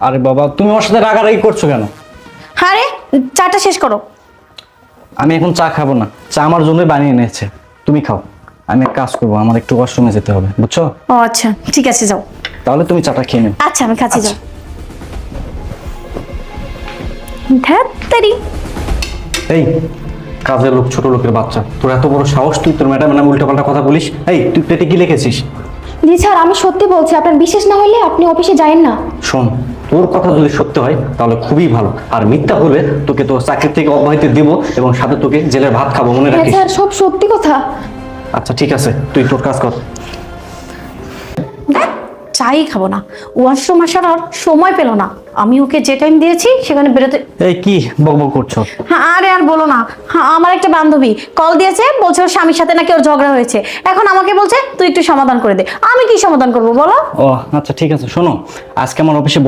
আরে বাবা, তুমি ওর সাথে রাগারাগি করছো কেন? আরে চাটা শেষ করো। আমি এখন চা খাবো না, চা আমার জন্যই বানিয়ে এনেছে, তুমি খাও। আমি এক কাজ করবো, আমার একটু ওয়াশরুমে যেতে হবে, বুঝছো? ও আচ্ছা, ঠিক আছে যাও। তাহলে তুমি চাটা খেয়ে নিও। আচ্ছা আমি খাচ্ছি, আচ্ছা। যাও। ধ্যাত্তেরি। এই কাজের লোক, ছোট লোকের বাচ্চা, তোর এত বড় সাহস, তুই তোর ম্যাডাম নামে উল্টোপাল্টা কথা বলিস? এই তুই প্লেটে কি লিখেছিস? জি স্যার, আমি সত্যি বলছি, আপনার বিশ্বাস না হলে আপনি অফিসে যায়েন না। শোন, তোর কথা যদি সত্য হয় তাহলে খুবই ভালো, আর মিথ্যা হলে তোকে তোর চাকরি থেকে অব্যাহতি দিব এবং সাথে তোকে জেলের ভাত খাবো, মনে হ্যাঁ রাখিস। স্যার, সব সত্যি কথা। আচ্ছা ঠিক আছে, তুই তোর কাজ কর। চাই খাবো না, ওয়াশরুম আসার আর সময় পেল না। আমি ওকে যে টাইম দিয়েছি সেখানে বেরোতে। এই কি বকবক করছো? হ্যাঁ আরে আর বলো না, হ্যাঁ আমার একটা বান্ধবী কল দিয়েছে, বলছে ওর স্বামীর সাথে নাকি ওর ঝগড়া হয়েছে। এখন আমাকে বলছে তুই একটু সমাধান করে দে। আমি কি সমাধান করবো বলো? ও আচ্ছা ঠিক আছে, শোনো, আজকে আমার অফিসে